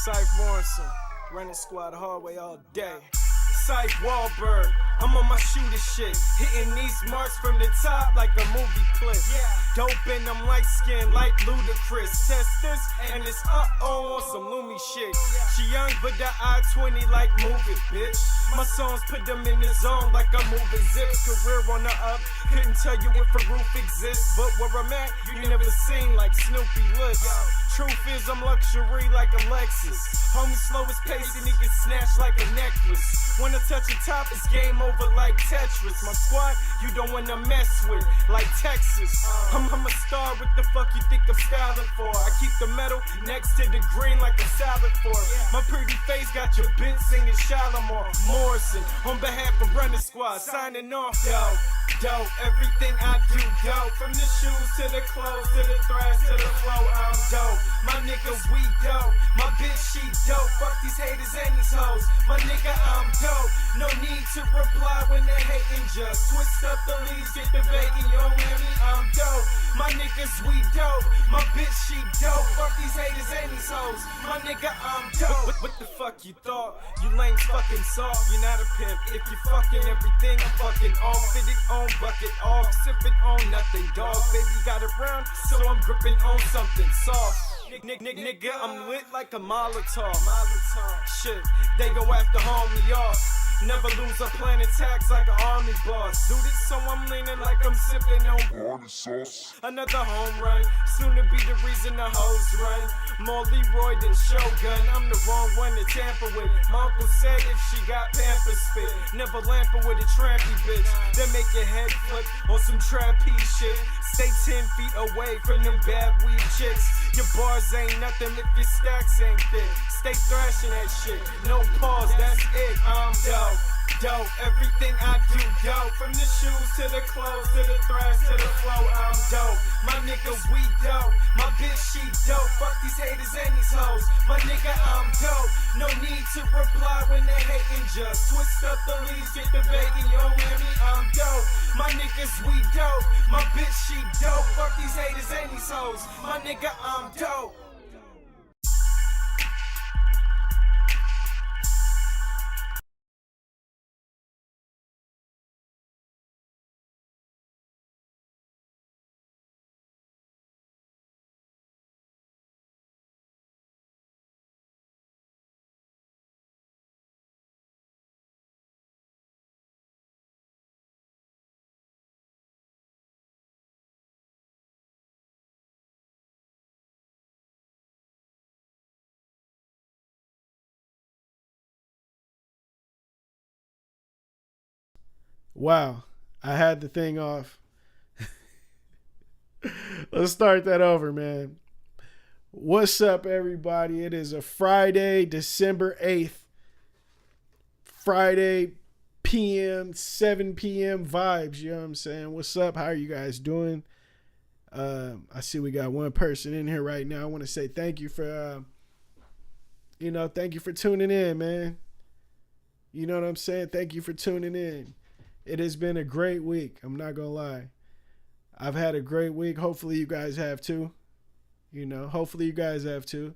Syph Morrison, running squad hallway all day. Syph Wahlberg, I'm on my shooter shit, hitting these marks from the top like a movie clip. Dope and I'm light skinned like Ludacris. Test this and it's on some Lumi shit. She young but the I-20 like move it, bitch. My songs put them in the zone like I'm moving zips. Career on the up, couldn't tell you if a roof exists, but where I'm at, you never seen like Snoopy looks. Truth is I'm luxury like a Lexus. Homie slow as pace and he can snatch like a necklace. When I touch the top, it's game over like Tetris. My squad, you don't wanna mess with, like Texas. I'm a star, what the fuck you think I'm styling for? I keep the metal next to the green like a salad fork. My pretty face got your bitch singing Shalimar Morrison. On behalf of Running Squad, signing off, dope. Everything I do, dope. From the shoes to the clothes, to the thrash, to the flow, I'm dope. My nigga, we dope. My bitch, she dope. Fuck these haters and these hoes. My nigga, I'm dope. No need to reply when they hating, just twist up the leaves, get the bacon, you don't hear me? I'm dope. My niggas, we dope. My bitch, she dope. Fuck these haters and these hoes. My nigga, I'm dope. What the fuck you thought? You lames fucking soft. You're not a pimp. If you fucking everything, I'm fucking off. Fitted on, bucket off. Sipping on nothing, dog. Baby got around, so I'm gripping on something soft. Nigga, I'm lit like a Molotov. Shit, they go after me off. Never lose a plan attacks like an army boss. Do this so I'm leaning like I'm sipping on party sauce. Another home run, soon to be the reason the hoes run. More Leroy than Shogun, I'm the wrong one to tamper with. My uncle said if she got Pampers fit, never lamper with a trampy bitch. Then make your head flip on some trapeze shit. Stay 10 feet away from them bad weed chicks. Your bars ain't nothing if your stacks ain't thick. Stay thrashing that shit, no pause, that's it. I'm dope, everything I do dope. From the shoes to the clothes, to the thrash, to the flow, I'm dope. My nigga, we dope. My bitch, she dope. Fuck these haters and these hoes. My nigga, I'm dope. No need to reply when they hating, just twist up the leaves, get the bacon, you don't hear me? I'm dope. My niggas, we dope. My bitch, she dope. Fuck these haters and these hoes. My nigga, I'm dope. Wow, I had the thing off. Let's start that over, man. What's up, everybody? It is a Friday, December 8th. Friday PM, 7 p.m. vibes, you know what I'm saying? What's up? How are you guys doing? I see we got one person in here right now. I want to say thank you for, thank you for tuning in, man. You know what I'm saying? Thank you for tuning in. It has been a great week. I'm not going to lie. I've had a great week. Hopefully you guys have too. Hopefully you guys have too.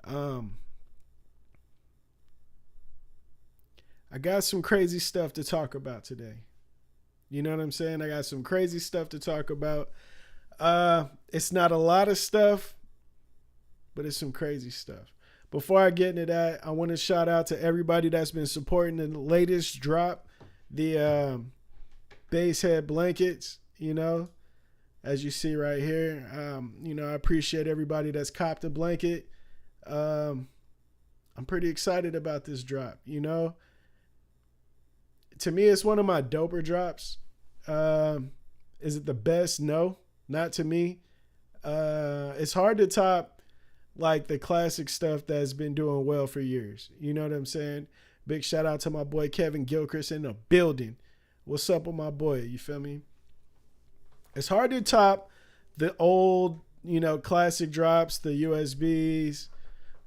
I got some crazy stuff to talk about today. You know what I'm saying? I got some crazy stuff to talk about. It's not a lot of stuff, but it's some crazy stuff. Before I get into that, I want to shout out to everybody that's been supporting the latest drop. The base head blankets, as you see right here. I appreciate everybody that's copped a blanket. I'm pretty excited about this drop. To me, it's one of my doper drops. Is it the best? No, not to me. It's hard to top like the classic stuff that's been doing well for years. You know what I'm saying? Big shout out to my boy Kevin Gilchrist in the building. What's up with my boy? You feel me? It's hard to top the old, classic drops, the USBs,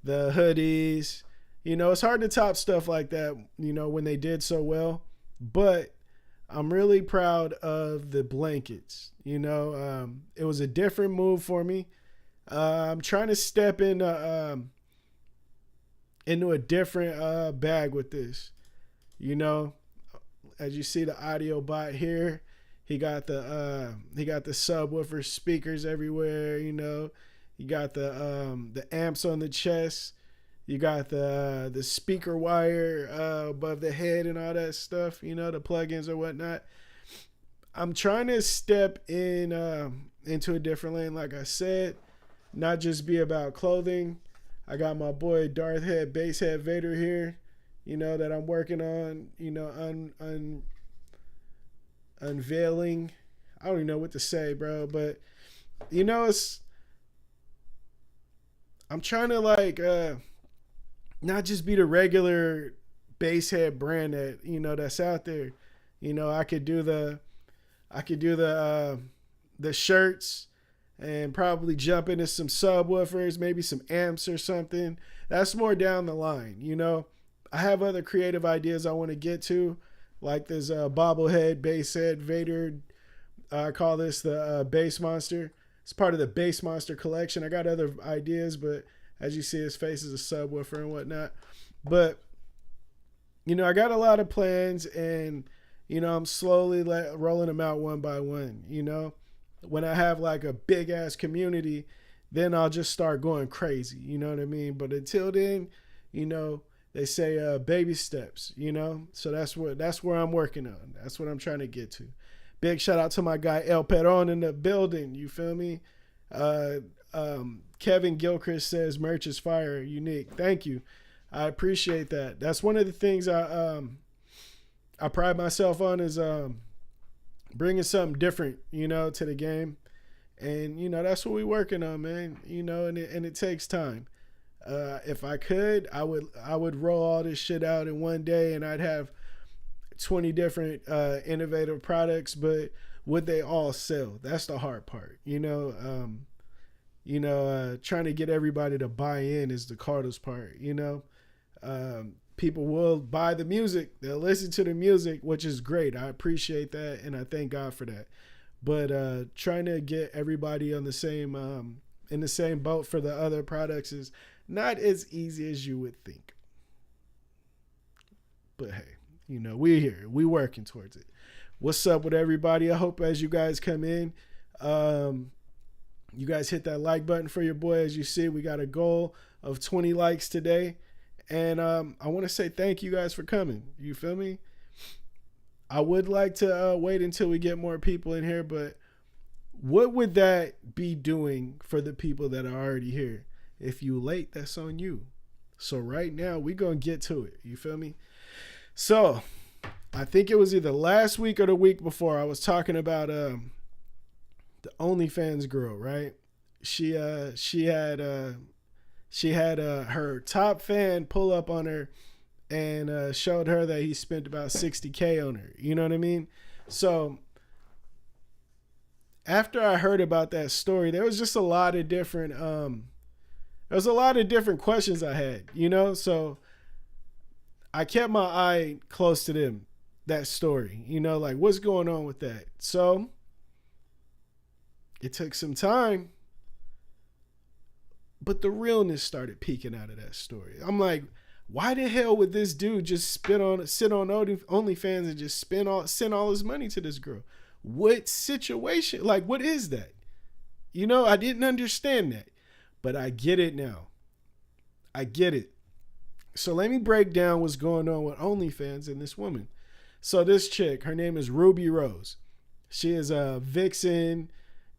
the hoodies. It's hard to top stuff like that, when they did so well. But I'm really proud of the blankets. It was a different move for me. I'm trying to step into into a different bag with this. You know, as you see the audio bot here, he got the subwoofer speakers everywhere. You know, you got the amps on the chest. You got the speaker wire above the head and all that stuff. You know, the plugins or whatnot. I'm trying to step in into a different lane, like I said, not just be about clothing. I got my boy Darth Head, Basshead Vader here, you know, that I'm working on, you know, unveiling. I don't even know what to say, bro, but you know, I'm trying to like not just be the regular Basshead brand that, you know, that's out there. You know, I could do the shirts and probably jump into some subwoofers, maybe some amps or something. That's more down the line, you know. I have other creative ideas I want to get to, like this bobblehead, Basshead Vader. I call this the Bass Monster. It's part of the Bass Monster collection. I got other ideas, but as you see, his face is a subwoofer and whatnot. But, you know, I got a lot of plans, and, you know, I'm slowly rolling them out one by one, you know. When I have like a big ass community, then I'll just start going crazy. You know what I mean? But until then, you know, they say baby steps, you know? So that's where I'm working on. That's what I'm trying to get to. Big shout out to my guy El Peron in the building. You feel me? Kevin Gilchrist says merch is fire, unique. Thank you. I appreciate that. That's one of the things I pride myself on is bringing something different, you know, to the game. And, you know, that's what we're working on, man. You know, and it takes time. If I could, I would roll all this shit out in one day and I'd have 20 different innovative products, but would they all sell? That's the hard part, you know. Trying to get everybody to buy in is the hardest part, you know. People will buy the music. They'll listen to the music, which is great. I appreciate that, and I thank God for that. But trying to get everybody on the same in the same boat for the other products is not as easy as you would think. But hey, you know, we're here. We're working towards it. What's up with everybody? I hope as you guys come in, you guys hit that like button for your boy. As you see, we got a goal of 20 likes today. And I want to say thank you guys for coming. You feel me? I would like to wait until we get more people in here, but what would that be doing for the people that are already here? If you late, that's on you. So right now, we're going to get to it. You feel me? So I think it was either last week or the week before, I was talking about the OnlyFans girl, right? She had her top fan pull up on her and showed her that he spent about $60K on her. You know what I mean? So after I heard about that story, there was just a lot of different questions I had, you know? So I kept my eye close to that story, you know, like what's going on with that? So it took some time, but the realness started peeking out of that story. I'm like, why the hell would this dude just sit on OnlyFans and just send all his money to this girl? What situation? Like, what is that? You know, I didn't understand that, but I get it now. I get it. So let me break down what's going on with OnlyFans and this woman. So this chick, her name is Ruby Rose. She is a vixen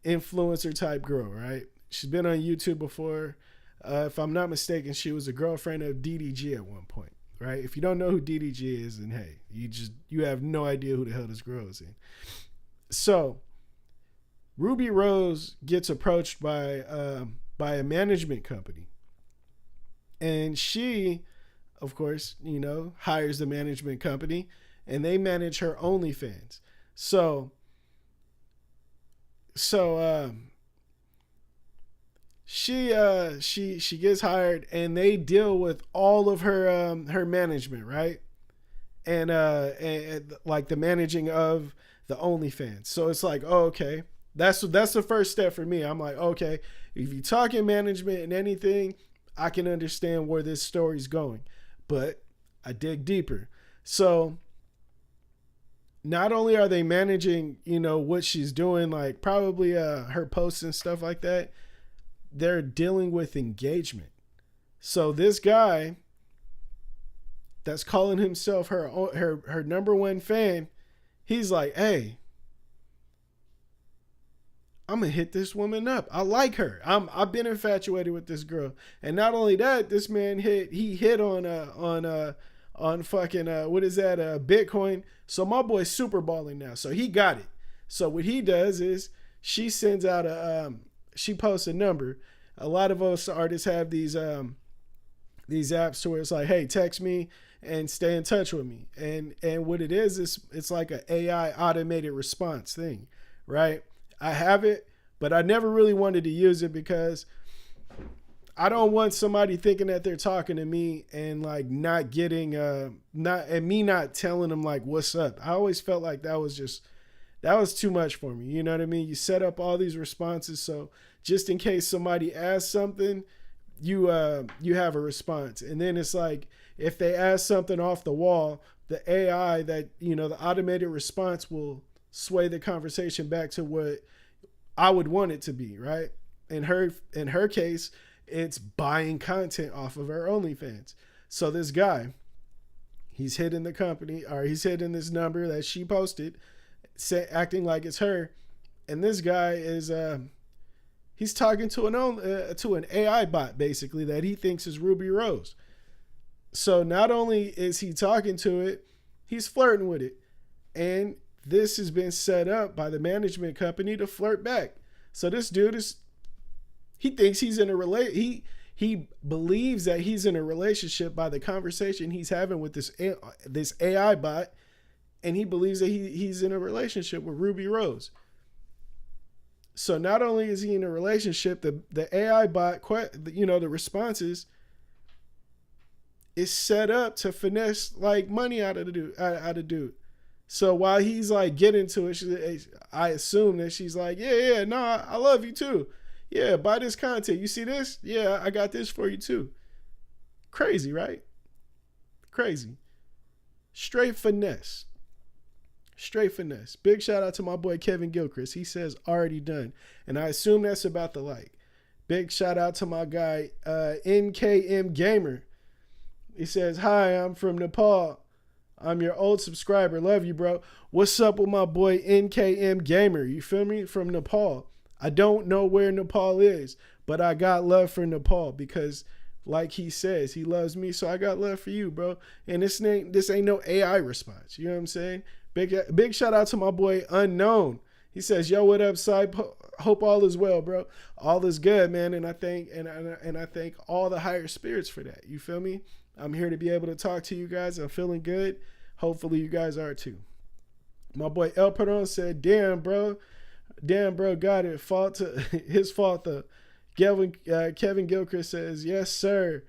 influencer type girl, right? She's been on YouTube before. If I'm not mistaken, she was a girlfriend of DDG at one point, right? If you don't know who DDG is, then hey, you have no idea who the hell this girl is in. So Ruby Rose gets approached by a management company, and she, of course, you know, hires the management company, and they manage her OnlyFans. So she gets hired, and they deal with all of her management, right? And like the managing of the OnlyFans. So it's like, oh, okay, that's the first step for me. I'm like, okay, if you're talking management and anything, I can understand where this story's going. But I dig deeper. So not only are they managing, what she's doing, like probably her posts and stuff like that, they're dealing with engagement. So this guy that's calling himself her number one fan, he's like, hey, I'm gonna hit this woman up. I like her. I've been infatuated with this girl. And not only that, this man hit on fucking what is that, Bitcoin. So my boy's super balling now. So he got it. So what he does is she sends out she posts a number. A lot of us artists have these apps where it's like, hey, text me and stay in touch with me. And what it is it's like an AI automated response thing, right? I have it, but I never really wanted to use it because I don't want somebody thinking that they're talking to me and like not getting not telling them like what's up. I always felt like that was too much for me. You know what I mean? You set up all these responses so just in case somebody asks something, you have a response. And then it's like if they ask something off the wall, the AI that the automated response will sway the conversation back to what I would want it to be, right? In her case, it's buying content off of her OnlyFans. So this guy, he's hitting the company, or he's hitting this number that she posted, acting like it's her, and this guy is he's talking to an AI bot basically that he thinks is Ruby Rose. So not only is he talking to it, he's flirting with it, and this has been set up by the management company to flirt back. So this dude he thinks he's in a he believes that he's in a relationship by the conversation he's having with this AI bot, and he believes that he's in a relationship with Ruby Rose. So not only is he in a relationship, the AI bot, the responses is set up to finesse like money out of the dude. So while he's like getting to it, I assume that she's like, yeah, no, I love you too. Yeah, buy this content. You see this? Yeah, I got this for you too. Crazy, right? Crazy. Straight finesse. Big shout out to my boy Kevin Gilchrist. He says already done. And I assume that's about the like. Big shout out to my guy NKM Gamer. He says, hi, I'm from Nepal. I'm your old subscriber. Love you, bro. What's up with my boy NKM Gamer? You feel me? From Nepal. I don't know where Nepal is, but I got love for Nepal because, like he says, he loves me, so I got love for you, bro. And this ain't no AI response. You know what I'm saying? Big shout out to my boy Unknown. He says, yo, what up, side? Hope all is well, bro. All is good, man. And I thank all the higher spirits for that. You feel me? I'm here to be able to talk to you guys. I'm feeling good. Hopefully you guys are too. My boy El Peron said, damn, bro, got it. His fault, though. Kevin Gilchrist says, yes, sir.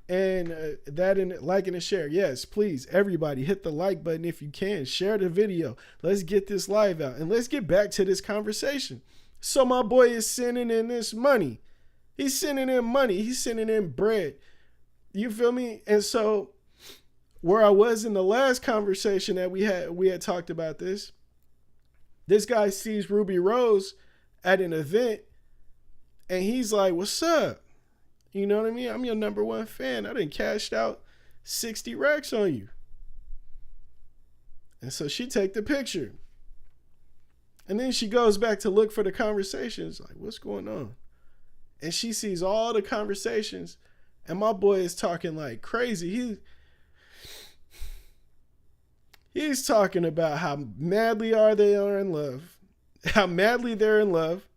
And that in like and share. Yes, please, everybody, hit the like button if you can. Share the video. Let's get this live out. And let's get back to this conversation. So my boy is sending in this money. He's sending in money. He's sending in bread. You feel me? And so where I was in the last conversation that we had talked about this guy sees Ruby Rose at an event and he's like, what's up? You know what I mean? I'm your number one fan. I done cashed out 60 racks on you. And so she take the picture. And then she goes back to look for the conversations. Like, what's going on? And she sees all the conversations. And my boy is talking like crazy. He's talking about how madly they are in love. How madly they're in love.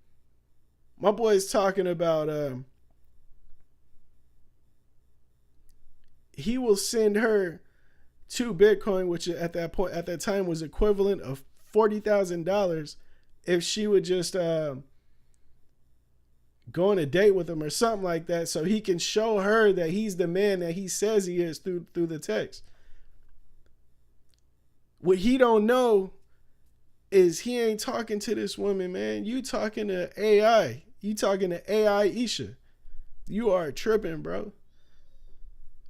My boy is talking about he will send her 2 Bitcoin, which at that time was equivalent of $40,000 if she would just go on a date with him or something like that, so he can show her that he's the man that he says he is through the text. What he don't know is he ain't talking to this woman, man. You talking to AI. You talking to AI Isha. You are tripping, bro.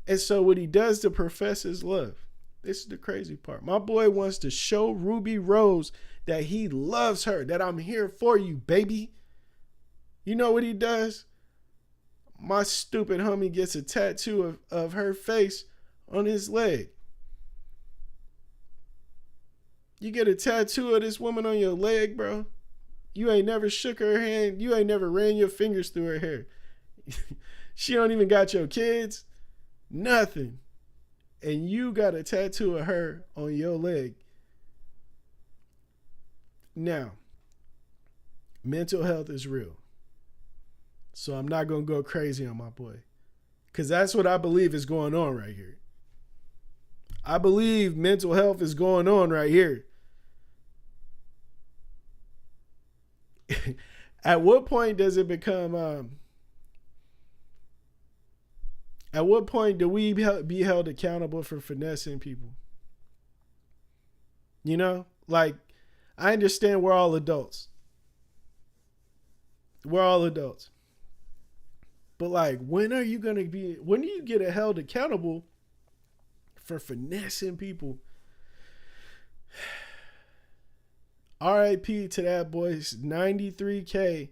And so what he does to profess his love, this is the crazy part. My boy wants to show Ruby Rose that he loves her, that I'm here for you, baby. You know what he does? My stupid homie gets a tattoo of her face on his leg. You get a tattoo of this woman on your leg, bro. You ain't never shook her hand. You ain't never ran your fingers through her hair. She don't even got your kids. Nothing. And you got a tattoo of her on your leg. Now, mental health is real. So I'm not going to go crazy on my boy. Because that's what I believe is going on right here. I believe mental health is going on right here. At what point does it become... At what point do we be held accountable for finessing people? You know, like, I understand we're all adults. We're all adults. But like, when do you get held accountable for finessing people? RIP to that boy's $93K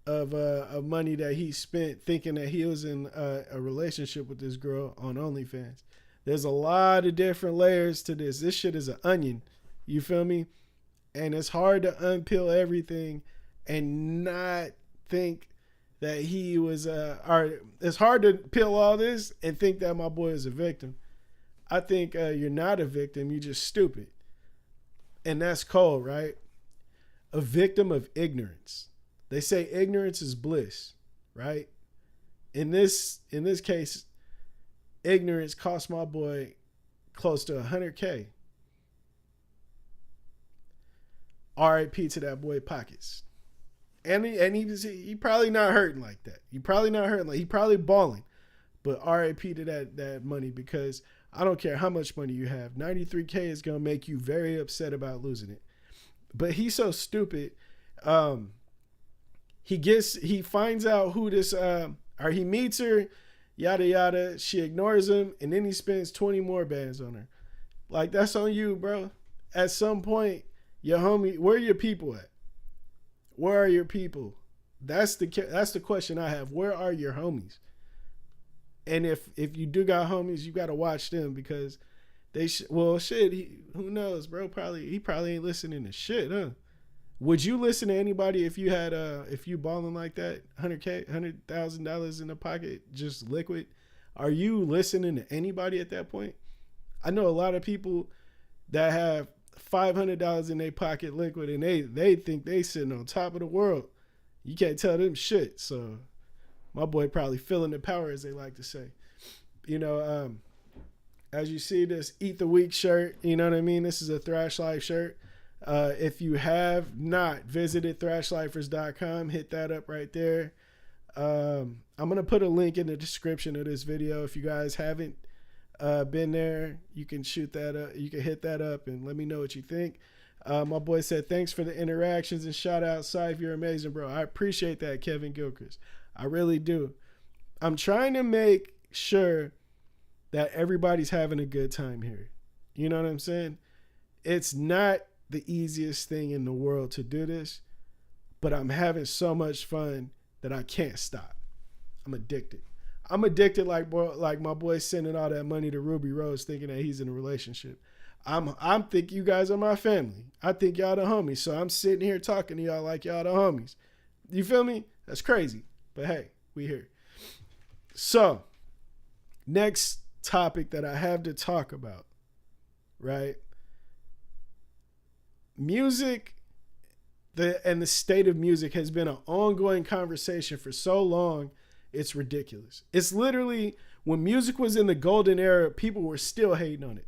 of money that he spent thinking that he was in a relationship with this girl on OnlyFans. There's a lot of different layers to this. This shit is an onion. You feel me? And it's hard to unpeel everything and not think that he was, or it's hard to peel all this and think that my boy is a victim. I think you're not a victim. You're just stupid. And that's cold, right? A victim of ignorance. They say ignorance is bliss, right? In this case, ignorance cost my boy close to $100K. RIP to that boy pockets. And he probably not hurting like that. He probably balling. But RIP to that money, because I don't care how much money you have. $93K is gonna make you very upset about losing it. But he's so stupid. He finds out who this or he meets her, yada yada. She ignores him, and then he spends 20 more bands on her. Like, that's on you, bro. At some point, your homie, where are your people at? Where are your people? That's the question I have. Where are your homies? And if you do got homies, you got to watch them, because who knows, bro? He probably ain't listening to shit, huh? Would you listen to anybody if you had if you balling like that, $100,000 in the pocket, just liquid? Are you listening to anybody at that point? I know a lot of people that have $500 in their pocket liquid, and they think they sitting on top of the world. You can't tell them shit. So my boy probably feeling the power, as they like to say. You know, as you see this Eat the Week shirt, you know what I mean? This is a Thrash Life shirt. If you have not visited thrashlifers.com, hit that up right there. I'm going to put a link in the description of this video. If you guys haven't been there, you can shoot that up. You can hit that up and let me know what you think. My boy said, thanks for the interactions and shout out, Saif. You're amazing, bro. I appreciate that, Kevin Gilchrist. I really do. I'm trying to make sure that everybody's having a good time here. You know what I'm saying? It's not the easiest thing in the world to do this, but I'm having so much fun that I can't stop. I'm addicted. Like my boy sending all that money to Ruby Rose thinking that he's in a relationship. I'm think you guys are my family. I think y'all the homies. So I'm sitting here talking to y'all like y'all the homies. You feel me? That's crazy. But hey, we here. So, next topic that I have to talk about, right? Music, the state of music has been an ongoing conversation for so long, it's ridiculous. It's literally, when music was in the golden era, people were still hating on it.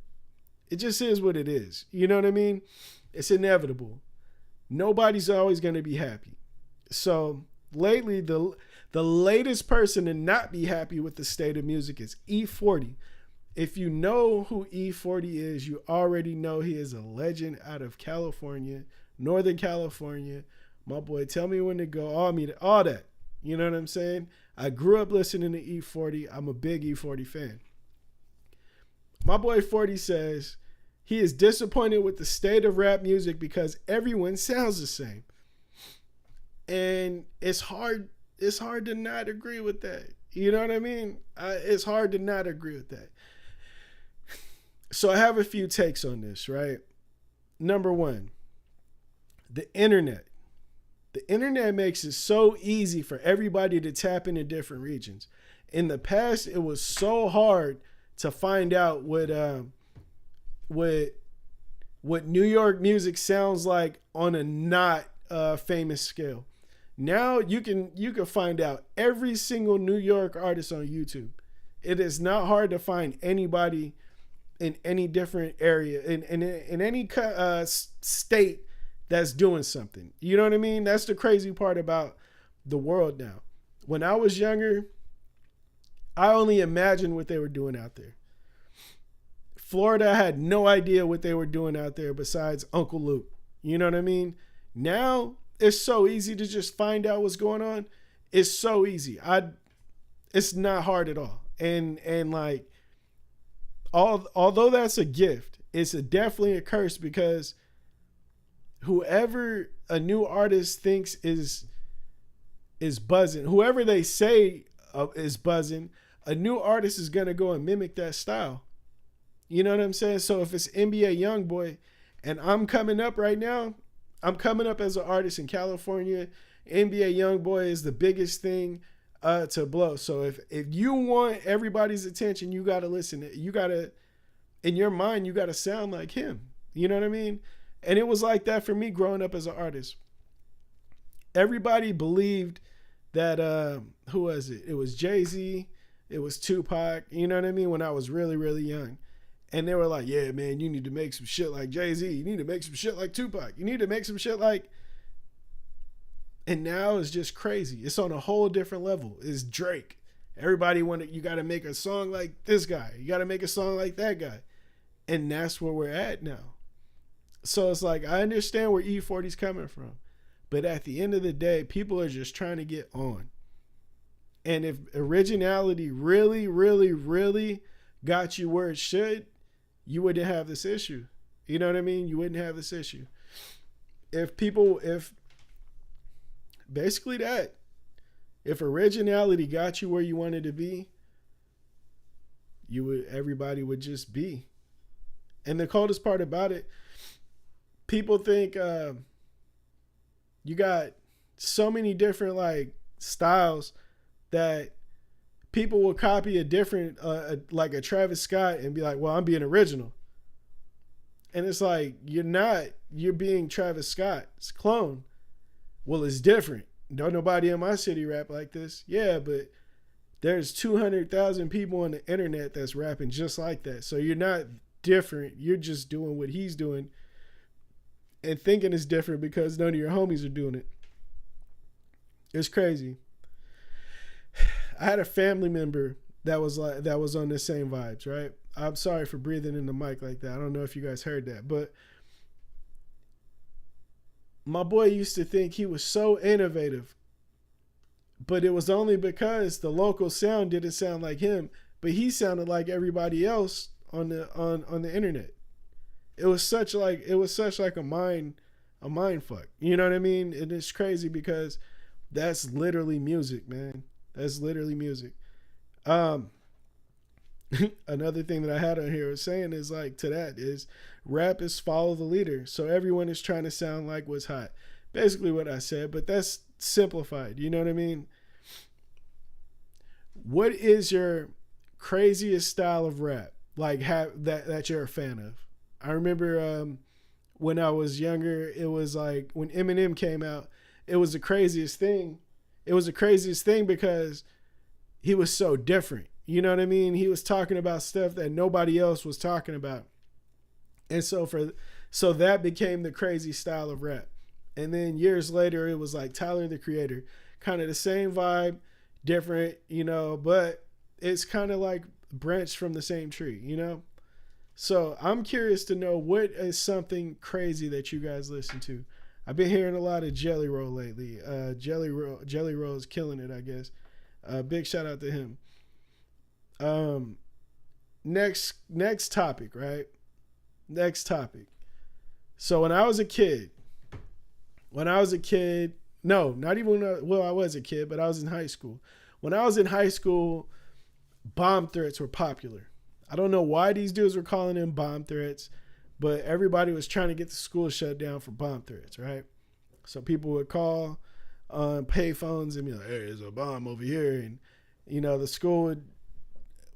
It just is what it is. You know what I mean? It's inevitable. Nobody's always going to be happy. So lately, the latest person to not be happy with the state of music is E40. If you know who E40 is, you already know he is a legend out of California, Northern California. My boy, tell me when to go, all that. You know what I'm saying? I grew up listening to E40. I'm a big E40 fan. My boy 40 says he is disappointed with the state of rap music because everyone sounds the same. And it's hard to not agree with that. You know what I mean? It's hard to not agree with that. So I have a few takes on this, right? Number one, the internet. The internet makes it so easy for everybody to tap into different regions. In the past, it was so hard to find out what New York music sounds like on a not famous scale. Now you can find out every single New York artist on YouTube. It is not hard to find anybody in any different area in any state that's doing something. You know what I mean? That's the crazy part about the world now. When I was younger, I only imagined what they were doing out there. Florida, I had no idea what they were doing out there besides Uncle Luke. You know what I mean? Now it's so easy to just find out what's going on. It's so easy. It's not hard at all. And like, although that's a gift, it's definitely a curse because whoever a new artist thinks is buzzing, whoever they say is buzzing, a new artist is going to go and mimic that style. You know what I'm saying? So if it's NBA Youngboy and I'm coming up right now, I'm coming up as an artist in California, NBA Youngboy is the biggest thing to blow. So if you want everybody's attention, you got to listen. You got to, in your mind, you got to sound like him. You know what I mean? And it was like that for me growing up as an artist. Everybody believed that, who was it? It was Jay-Z. It was Tupac. You know what I mean? When I was really, really young. And they were like, yeah, man, you need to make some shit like Jay-Z. You need to make some shit like Tupac. You need to make some shit like... And now it's just crazy. It's on a whole different level. It's Drake. Everybody you got to make a song like this guy. You got to make a song like that guy. And that's where we're at now. So it's like, I understand where E40's coming from. But at the end of the day, people are just trying to get on. And if originality really, really, really got you where it should, you wouldn't have this issue. You know what I mean? You wouldn't have this issue. If basically that, if originality got you where you wanted to be, everybody would just be. And the coldest part about it, people think you got so many different like styles that people will copy a different, like a Travis Scott and be like, well, I'm being original. And it's like, you're being Travis Scott's clone. Well, it's different. Don't nobody in my city rap like this. Yeah, but there's 200,000 people on the internet that's rapping just like that. So you're not different. You're just doing what he's doing and thinking it's different because none of your homies are doing it. It's crazy. I had a family member that was on the same vibes, right? I'm sorry for breathing in the mic like that. I don't know if you guys heard that, but my boy used to think he was so innovative, but it was only because the local sound didn't sound like him, but he sounded like everybody else on the internet. It was such like a mind fuck. You know what I mean? And it's crazy because that's literally music, man. That's literally music. Another thing that I had on here was saying is like to that is rap is follow the leader. So everyone is trying to sound like what's hot. Basically what I said, but that's simplified. You know what I mean? What is your craziest style of rap? Like that you're a fan of? I remember when I was younger, it was like when Eminem came out, it was the craziest thing. It was the craziest thing because he was so different. You know what I mean? He was talking about stuff that nobody else was talking about. And so that became the crazy style of rap. And then years later, it was like Tyler, the Creator, kind of the same vibe, different, you know, but it's kind of like branched from the same tree, you know? So I'm curious to know what is something crazy that you guys listen to. I've been hearing a lot of Jelly Roll lately. Jelly Roll is killing it, I guess. Big shout out to him. Next topic, right? Next topic. So when I was a kid, no, not even, well, I was a kid, but I was in high school. When I was in high school, bomb threats were popular. I don't know why these dudes were calling them bomb threats, but everybody was trying to get the school shut down for bomb threats, right? So people would call on payphones and be like, hey, there's a bomb over here. And, you know, the school would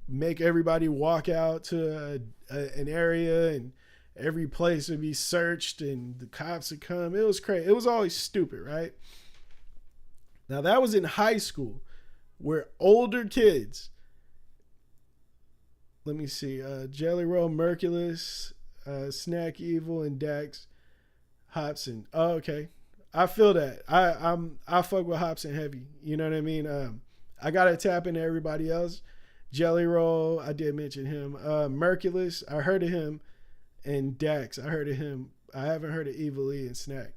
make everybody walk out to an area, and every place would be searched and the cops would come. It was crazy. It was always stupid, right? Now, that was in high school, where older kids, let me see, Jelly Roll, Merciless, Snack Evil, and Dax, Hobson. Oh, okay. I feel that. I fuck with Hobson heavy. You know what I mean? I gotta tap into everybody else. Jelly Roll, I did mention him. Merciless, I heard of him. And Dax, I heard of him. I haven't heard of Evil E and Snack.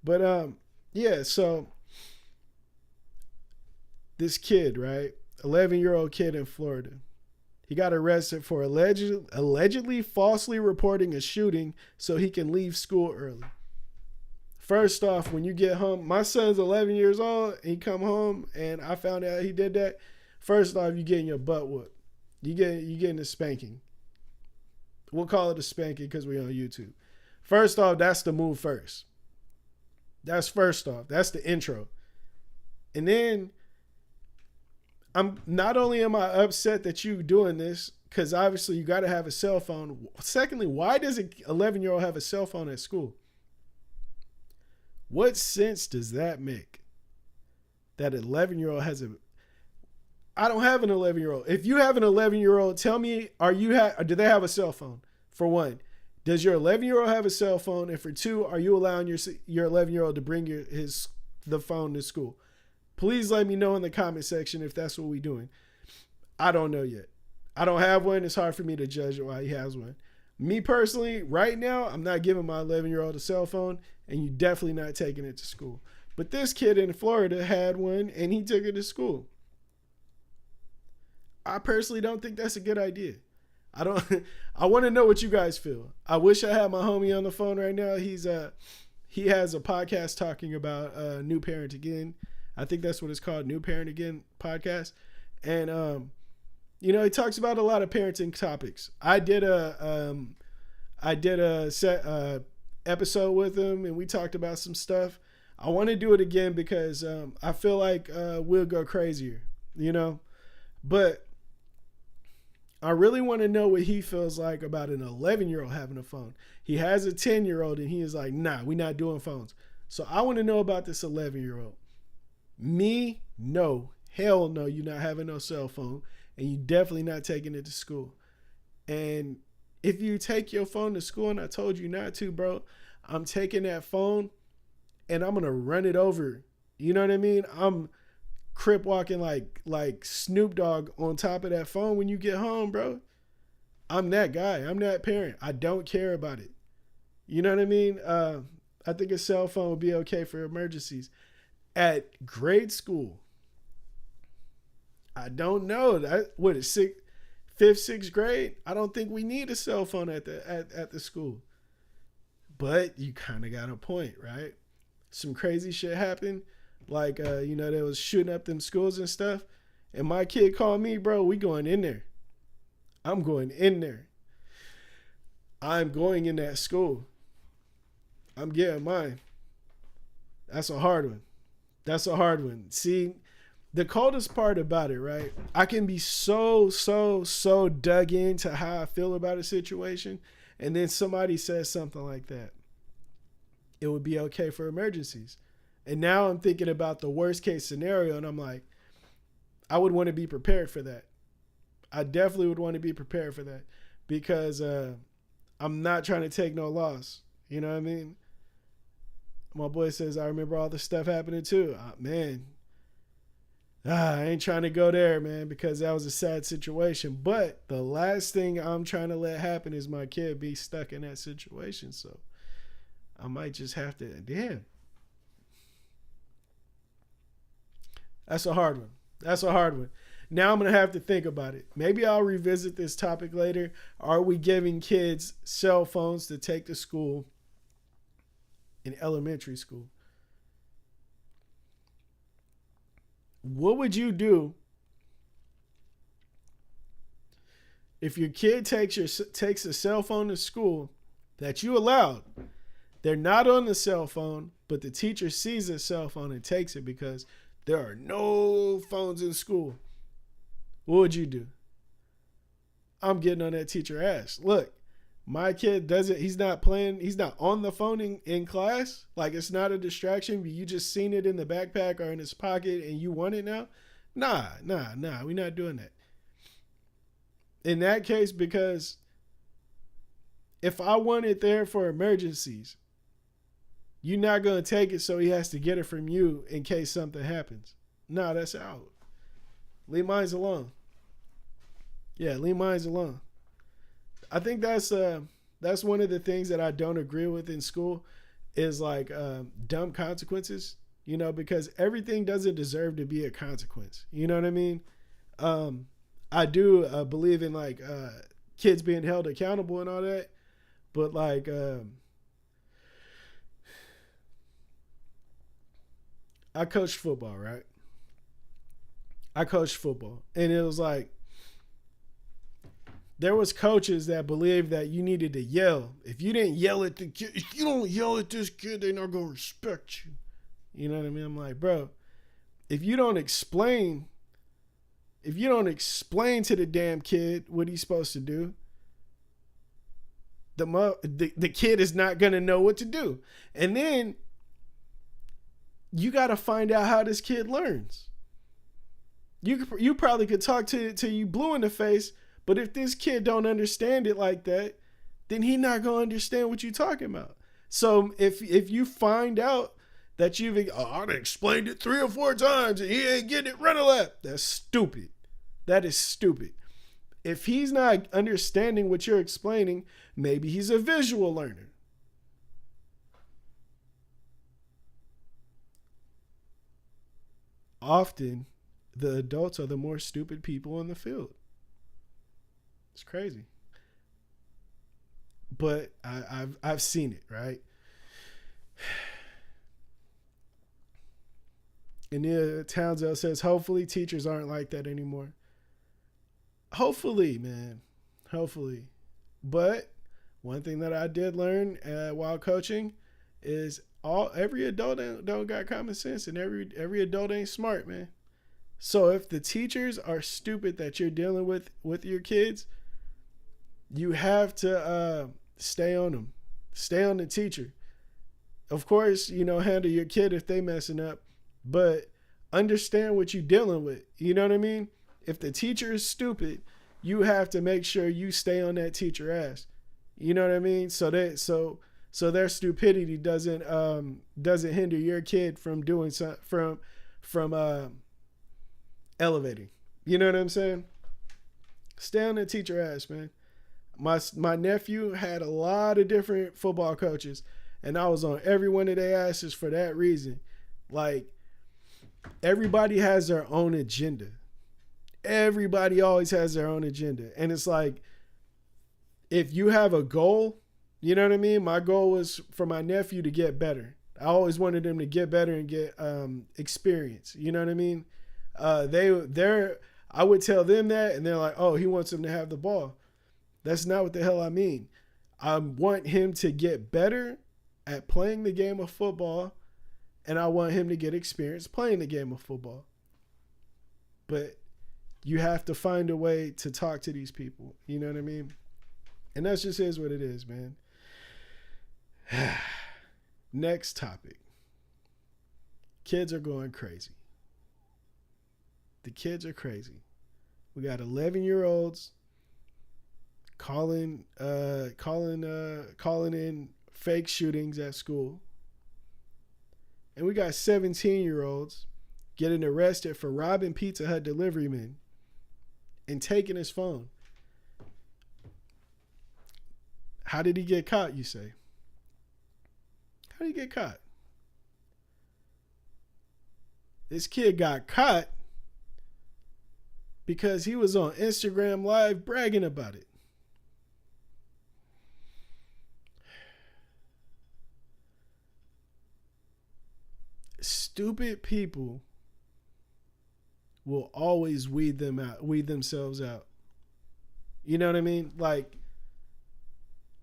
But yeah, so this kid, right? 11-year-old kid in Florida. He got arrested for allegedly falsely reporting a shooting so he can leave school early. First off, when you get home, my son's 11 years old, and he come home, and I found out he did that. First off, you getting your butt whooped. You getting a spanking. We'll call it a spanking because we're on YouTube. First off, that's the move first. That's first off. That's the intro. And then, I'm not only am I upset that you doing this, because obviously you got to have a cell phone. Secondly, why does an 11-year-old have a cell phone at school? What sense does that make? That an 11-year-old has a... I don't have an 11-year-old. If you have an 11-year-old, tell me, do they have a cell phone? For one, does your 11-year-old have a cell phone? And for two, are you allowing your 11-year-old to bring the phone to school? Please let me know in the comment section if that's what we're doing. I don't know yet. I don't have one. It's hard for me to judge why he has one. Me personally, right now, I'm not giving my 11-year-old a cell phone, and you definitely not taking it to school. But this kid in Florida had one, and he took it to school. I personally don't think that's a good idea. I want to know what you guys feel. I wish I had my homie on the phone right now. He has a podcast talking about New Parent Again. I think that's what it's called, New Parent Again podcast. And he talks about a lot of parenting topics. I did a episode with him, and we talked about some stuff. I want to do it again because I feel like we'll go crazier, but I really want to know what he feels like about an 11-year-old having a phone. He has a 10-year-old, and he is like, nah, we're not doing phones. So I want to know about this 11-year-old. Me, no. Hell no, you're not having no cell phone, and you definitely not taking it to school. And if you take your phone to school, and I told you not to, bro, I'm taking that phone, and I'm going to run it over. You know what I mean? I'm crip walking like Snoop Dogg on top of that phone when you get home, bro. I'm that guy. I'm that parent. I don't care about it. You know what I mean? I think a cell phone would be okay for emergencies. At grade school, I don't know. What is fifth, sixth grade? I don't think we need a cell phone at the school. But you kind of got a point, right? Some crazy shit happened. Like, they was shooting up them schools and stuff. And my kid called me, bro, we going in there. I'm going in there. I'm going in that school. I'm getting mine. That's a hard one. See, the coldest part about it, right? I can be so dug into how I feel about a situation. And then somebody says something like that. It would be okay for emergencies. And now I'm thinking about the worst case scenario, and I'm like, I would want to be prepared for that. I definitely would want to be prepared for that because I'm not trying to take no loss. You know what I mean? My boy says, I remember all the stuff happening too. I ain't trying to go there, man, because that was a sad situation. But the last thing I'm trying to let happen is my kid be stuck in that situation. So I might just have to, damn. That's a hard one. That's a hard one. Now I'm going to have to think about it. Maybe I'll revisit this topic later. Are we giving kids cell phones to take to school in elementary school? What would you do if your kid takes a cell phone to school that you allowed? They're not on the cell phone, but the teacher sees a cell phone and takes it because there are no phones in school. What would you do? I'm getting on that teacher ass. Look, my kid he's not on the phone in class. Like, it's not a distraction, but you just seen it in the backpack or in his pocket and you want it now. Nah, we're not doing that. In that case, because if I want it there for emergencies, you're not going to take it so he has to get it from you in case something happens. Nah, that's out. Leave mine alone. Yeah, leave mine alone. I think that's one of the things that I don't agree with in school is like dumb consequences, because everything doesn't deserve to be a consequence. You know what I mean? I do believe in like kids being held accountable and all that, but like I coached football, right? And it was like there was coaches that believed that you needed to yell. If you didn't yell at the kid, if you don't yell at this kid, they're not gonna respect you. You know what I mean? I'm like, bro, if you don't explain to the damn kid what he's supposed to do, the kid is not gonna know what to do. And then you got to find out how this kid learns. You probably could talk to you blue in the face, but if this kid don't understand it like that, then he not gonna understand what you're talking about. So if you find out that I've explained it 3 or 4 times and he ain't getting it, run a lap. That's stupid. That is stupid. If he's not understanding what you're explaining, maybe he's a visual learner. Often, the adults are the more stupid people in the field. It's crazy. But I've seen it, right? And Townsend says, hopefully teachers aren't like that anymore. Hopefully, man. Hopefully. But one thing that I did learn while coaching is every adult don't got common sense, and every adult ain't smart, man. So if the teachers are stupid that you're dealing with your kids, you have to stay on them. Stay on the teacher. Of course, handle your kid if they messing up, but understand what you're dealing with. You know what I mean? If the teacher is stupid, you have to make sure you stay on that teacher ass. You know what I mean? So their stupidity doesn't hinder your kid from doing something, from elevating. You know what I'm saying? Stay on the teacher ass, man. My nephew had a lot of different football coaches, and I was on every one of their asses for that reason. Like, everybody has their own agenda. Everybody always has their own agenda. And it's like, if you have a goal, you know what I mean? My goal was for my nephew to get better. I always wanted him to get better and get experience. You know what I mean? I would tell them that, and they're like, oh, he wants him to have the ball. That's not what the hell I mean. I want him to get better at playing the game of football, and I want him to get experience playing the game of football. But you have to find a way to talk to these people. You know what I mean? And that's just is what it is, man. Next topic. Kids are going crazy. The kids are crazy. We got 11-year-olds calling in fake shootings at school. And we got 17-year-olds getting arrested for robbing Pizza Hut delivery men and taking his phone. How did he get caught, you say? How did he get caught? This kid got caught because he was on Instagram Live bragging about it. Stupid people will always weed themselves out. You know what I mean? Like,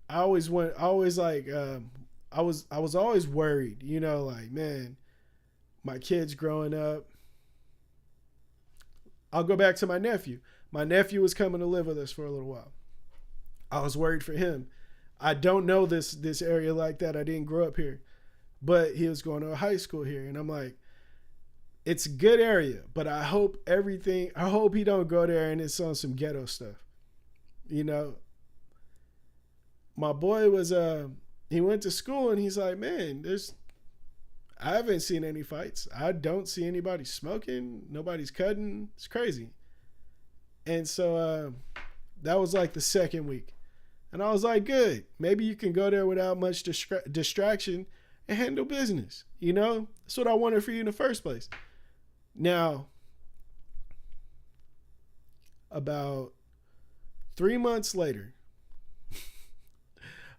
I was always worried, you know, like, man, my kid's growing up. I'll go back to my nephew. My nephew was coming to live with us for a little while. I was worried for him. I don't know this area like that. I didn't grow up here. But he was going to a high school here. And I'm like, it's a good area, but I hope he don't go there and it's on some ghetto stuff. You know, my boy was, he went to school and he's like, man, I haven't seen any fights. I don't see anybody smoking. Nobody's cutting. It's crazy. And so that was like the second week. And I was like, good. Maybe you can go there without much distraction and handle business. You know, that's what I wanted for you in the first place. Now, about 3 months later,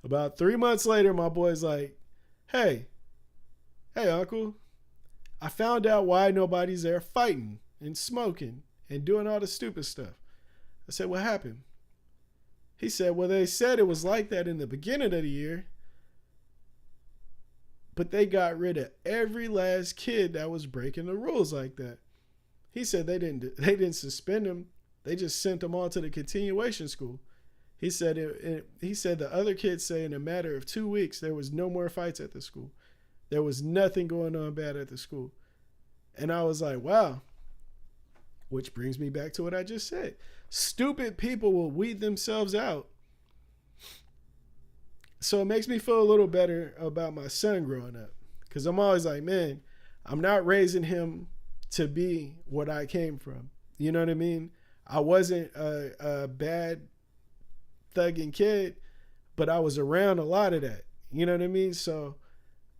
my boy's like, hey, uncle, I found out why nobody's there fighting and smoking and doing all the stupid stuff. I said, what happened? He said, well, they said it was like that in the beginning of the year, but they got rid of every last kid that was breaking the rules like that. He said they didn't suspend them. They just sent them all to the continuation school. He said the other kids say in a matter of 2 weeks, there was no more fights at the school. There was nothing going on bad at the school. And I was like, wow. Which brings me back to what I just said. Stupid people will weed themselves out. So it makes me feel a little better about my son growing up. Because I'm always like, man, I'm not raising him to be what I came from. You know what I mean? I wasn't a bad thugging kid, but I was around a lot of that. You know what I mean? So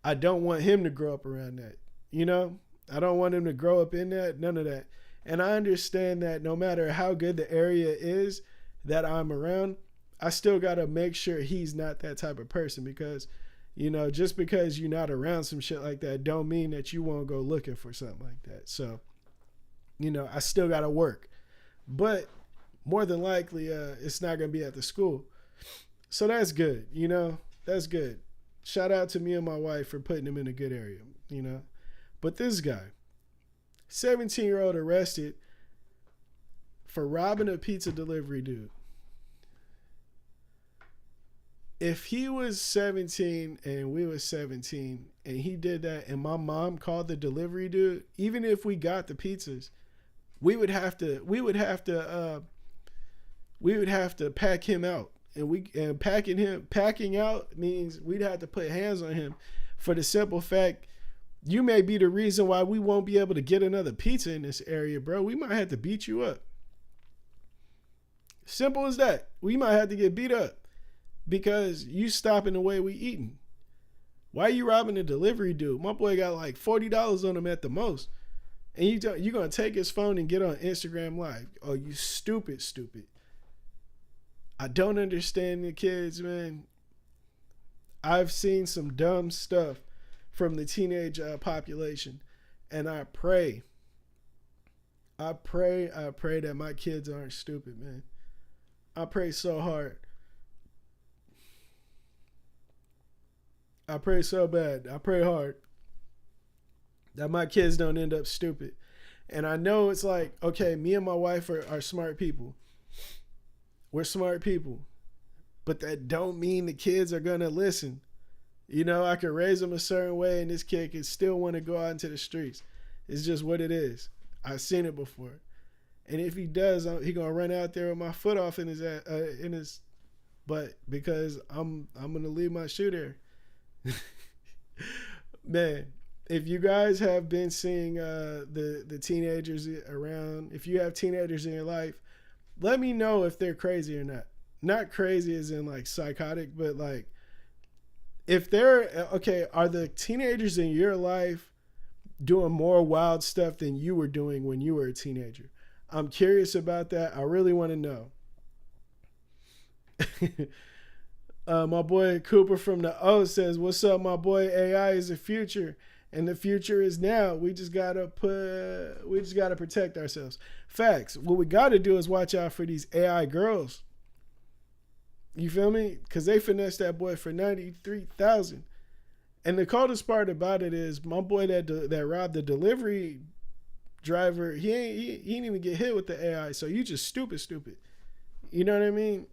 I don't want him to grow up around that. You know? I don't want him to grow up in that, none of that. And I understand that no matter how good the area is that I'm around, I still got to make sure he's not that type of person, because, you know, just because you're not around some shit like that don't mean that you won't go looking for something like that. So, you know, I still got to work. But more than likely, it's not going to be at the school. So that's good, you know, that's good. Shout out to me and my wife for putting him in a good area, you know. But this guy, 17-year-old arrested for robbing a pizza delivery dude. If he was 17 and we was 17 and he did that and my mom called the delivery dude, even if we got the pizzas, we would have to pack him out. And packing out means we'd have to put hands on him, for the simple fact you may be the reason why we won't be able to get another pizza in this area, bro. We might have to beat you up. Simple as that. We might have to get beat up because you stopping the way we eating. Why are you robbing a delivery dude? My boy got like $40 on him at the most. And you're going to take his phone and get on Instagram Live. Oh, you stupid. I don't understand the kids, man. I've seen some dumb stuff from the teenage population. And I pray that my kids aren't stupid, man. I pray so hard. I pray so bad. I pray hard that my kids don't end up stupid. And I know it's like, okay, me and my wife are smart people. We're smart people. But that don't mean the kids are going to listen. You know, I could raise them a certain way and this kid can still want to go out into the streets. It's just what it is. I've seen it before. And if he does, he going to run out there with my foot off in his butt, because I'm going to leave my shoe there. Man, if you guys have been seeing the teenagers around, if you have teenagers in your life, let me know if they're crazy or not. Not crazy as in like psychotic, but like, if they're, okay, are the teenagers in your life doing more wild stuff than you were doing when you were a teenager. I'm curious about that. I really want to know. My boy Cooper from the O says, "What's up, my boy? AI is the future, and the future is now. We just gotta protect ourselves." Facts. What we gotta do is watch out for these AI girls. You feel me? Because they finessed that boy for 93,000. And the coldest part about it is my boy that robbed the delivery driver. He didn't even get hit with the AI. So you just stupid. You know what I mean?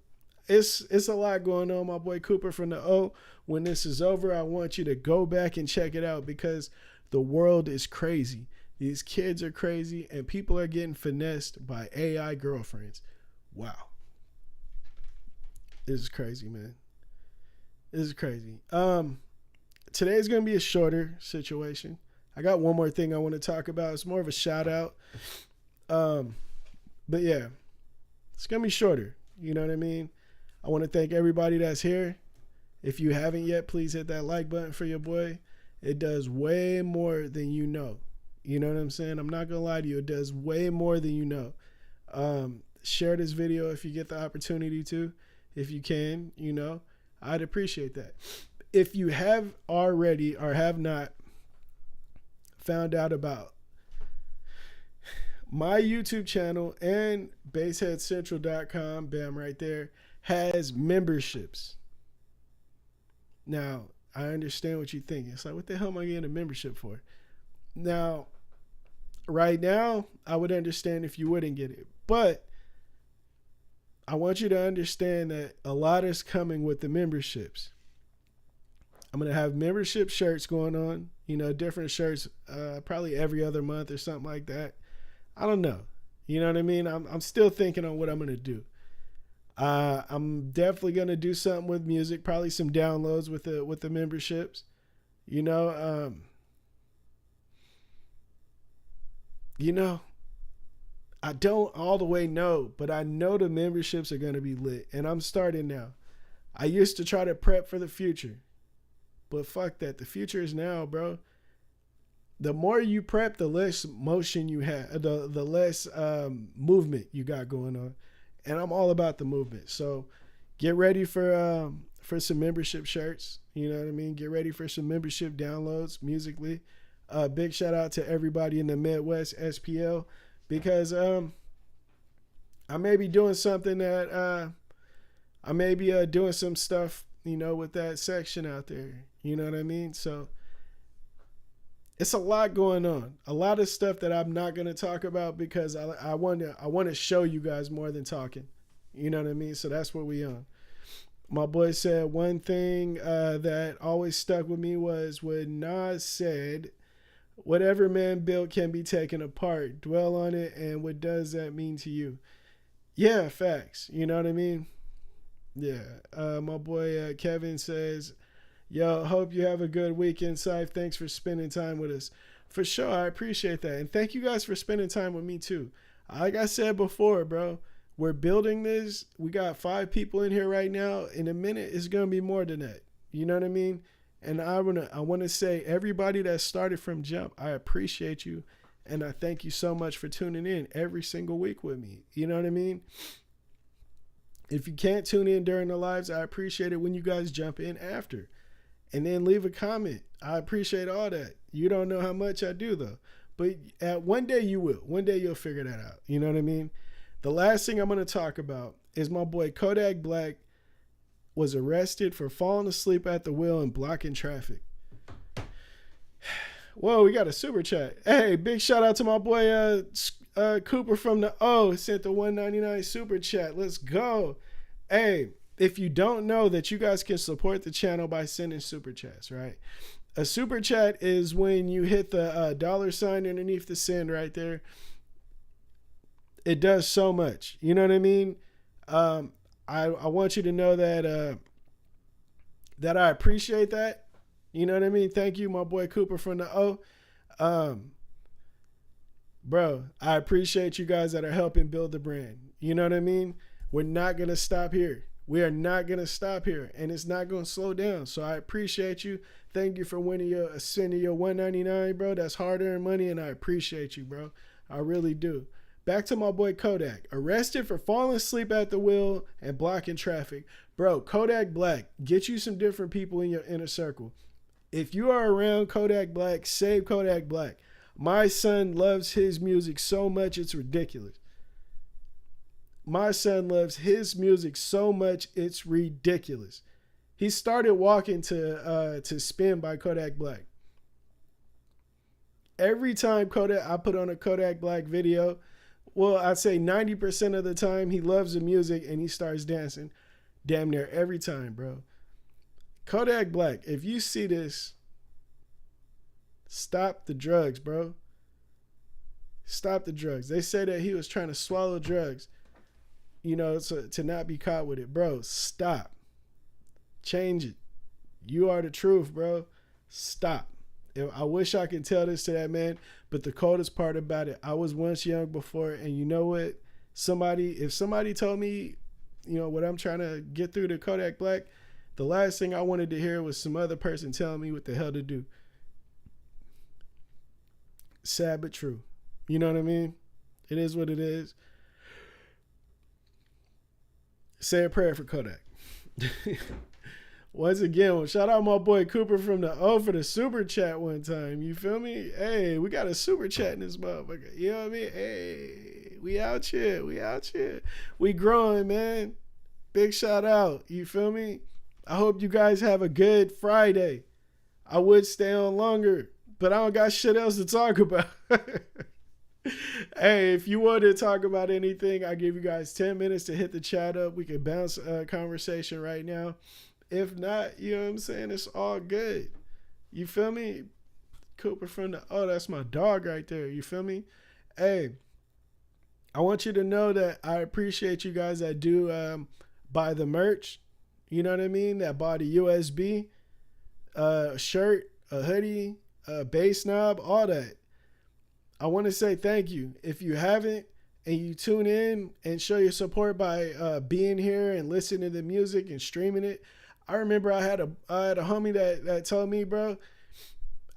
It's a lot going on, my boy Cooper from the O. When this is over, I want you to go back and check it out because the world is crazy. These kids are crazy and people are getting finessed by AI girlfriends. Wow. This is crazy, man. This is crazy. Today's going to be a shorter situation. I got one more thing I want to talk about. It's more of a shout out. But yeah, it's going to be shorter. You know what I mean? I want to thank everybody that's here. If you haven't yet, please hit that like button for your boy. It does way more than you know. You know what I'm saying? I'm not going to lie to you. It does way more than you know. Share this video if you get the opportunity to. If you can, you know, I'd appreciate that. If you have already or have not found out about my YouTube channel and baseheadcentral.com, bam, right there, has memberships. Now, I understand what you think. It's like, what the hell am I getting a membership for? Now, right now, I would understand if you wouldn't get it. But I want you to understand that a lot is coming with the memberships. I'm going to have membership shirts going on, you know, different shirts, probably every other month or something like that. I don't know. You know what I mean? I'm still thinking on what I'm going to do. I'm definitely going to do something with music, probably some downloads with the memberships, you know, I don't all the way know, but I know the memberships are going to be lit and I'm starting now. I used to try to prep for the future, but fuck that. The future is now, bro. The more you prep, the less motion you have, the less movement you got going on. And I'm all about the movement. So get ready for some membership shirts. You know what I mean? Get ready for some membership downloads musically. Big shout out to everybody in the Midwest SPL because I may be doing something that I may be doing some stuff, you know, with that section out there. You know what I mean? So it's a lot going on. A lot of stuff that I'm not going to talk about because I want to show you guys more than talking. You know what I mean? So that's what we on. My boy said one thing that always stuck with me was when Nas said, "Whatever man built can be taken apart. Dwell on it, and what does that mean to you?" Yeah, facts. You know what I mean? Yeah. My boy Kevin says, "Yo, hope you have a good weekend, Syfe. Thanks for spending time with us." For sure, I appreciate that. And thank you guys for spending time with me too. Like I said before, bro, we're building this. We got 5 people in here right now. In a minute, it's going to be more than that. You know what I mean? And I want to say, everybody that started from jump, I appreciate you. And I thank you so much for tuning in every single week with me. You know what I mean? If you can't tune in during the lives, I appreciate it when you guys jump in after. And then leave a comment. I appreciate all that. You don't know how much I do, though. But one day you will. One day you'll figure that out. You know what I mean? The last thing I'm going to talk about is my boy Kodak Black was arrested for falling asleep at the wheel and blocking traffic. Whoa, we got a super chat. Hey, big shout out to my boy Cooper from the O. Sent the $1.99 super chat. Let's go. Hey, if you don't know that you guys can support the channel by sending super chats, right? A super chat is when you hit the $sign underneath the send right there. It does so much. You know what I mean? I want you to know that that I appreciate that. You know what I mean? Thank you, my boy Cooper from the O. Bro, I appreciate you guys that are helping build the brand. You know what I mean? We're not going to stop here. We are not going to stop here, and it's not going to slow down. So I appreciate you. Thank you for sending your $199, bro. That's hard-earned money, and I appreciate you, bro. I really do. Back to my boy Kodak. Arrested for falling asleep at the wheel and blocking traffic. Bro, Kodak Black, get you some different people in your inner circle. If you are around Kodak Black, save Kodak Black. My son loves his music so much, it's ridiculous. My son loves his music so much, it's ridiculous. He started walking to Spin by Kodak Black. Every time I put on a Kodak Black video, well, I'd say 90% of the time he loves the music and he starts dancing damn near every time, bro. Kodak Black, if you see this, stop the drugs, bro. Stop the drugs. They say that he was trying to swallow drugs, you know, to not be caught with it. Bro, stop. Change it. You are the truth, bro. Stop. I wish I could tell this to that man, but the coldest part about it, I was once young before, and you know what? If somebody told me, you know, what I'm trying to get through to Kodak Black, the last thing I wanted to hear was some other person telling me what the hell to do. Sad but true. You know what I mean? It is what it is. Say a prayer for Kodak. Once again, shout out my boy Cooper from the O for the super chat one time. You feel me? Hey, we got a super chat in this motherfucker. You know what I mean? Hey, we out here. We out here. We growing, man. Big shout out. You feel me? I hope you guys have a good Friday. I would stay on longer, but I don't got shit else to talk about. Hey, if you want to talk about anything, I give you guys 10 minutes to hit the chat up. We can bounce a conversation right now. If not, you know what I'm saying? It's all good. You feel me? Cooper from the, oh, that's my dog right there. You feel me? Hey, I want you to know that I appreciate you guys that do buy the merch. You know what I mean? That buy the USB, shirt, a hoodie, a bass knob, all that. I want to say thank you. If you haven't and you tune in and show your support by being here and listening to the music and streaming it. I remember I had a homie that told me, bro,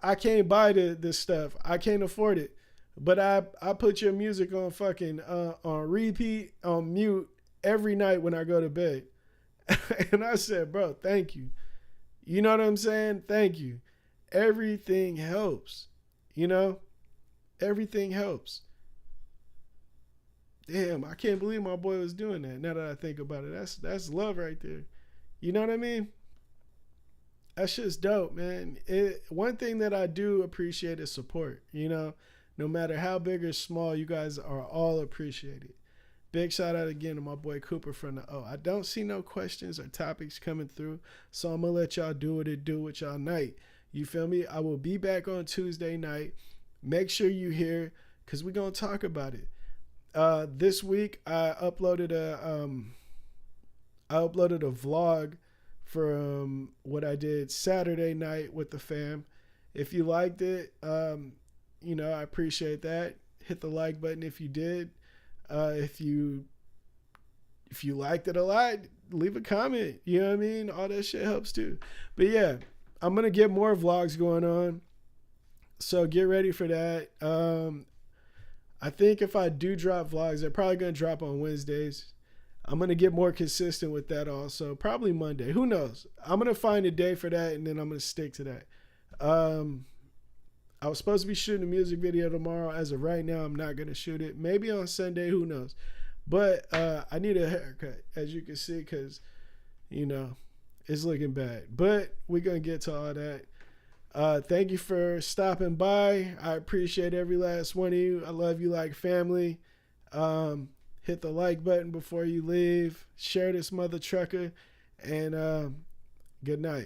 I can't buy this stuff. I can't afford it. But I put your music on fucking on repeat, on mute every night when I go to bed. And I said, bro, thank you. You know what I'm saying? Thank you. Everything helps. You know? Everything helps. Damn, I can't believe my boy was doing that. Now that I think about it, that's love right there. You know what I mean? That shit's dope, man. One thing that I do appreciate is support. You know, no matter how big or small, you guys are all appreciated. Big shout out again to my boy Cooper from the O. I don't see no questions or topics coming through, so I'm gonna let y'all do what it do with y'all night. You feel me? I will be back on Tuesday night. Make sure you hear, because we're going to talk about it. This week, I uploaded a vlog from what I did Saturday night with the fam. If you liked it, you know, I appreciate that. Hit the like button if you did. If you liked it a lot, leave a comment. You know what I mean? All that shit helps too. But yeah, I'm going to get more vlogs going on. So get ready for that. I think if I do drop vlogs, they're probably going to drop on Wednesdays. I'm going to get more consistent with that also. Probably Monday. Who knows? I'm going to find a day for that, and then I'm going to stick to that. I was supposed to be shooting a music video tomorrow. As of right now, I'm not going to shoot it. Maybe on Sunday. Who knows? But I need a haircut, as you can see, because, you know, it's looking bad. But we're going to get to all that. Thank you for stopping by. I appreciate every last one of you. I love you like family. Hit the like button before you leave. Share this mother trucker. And good night.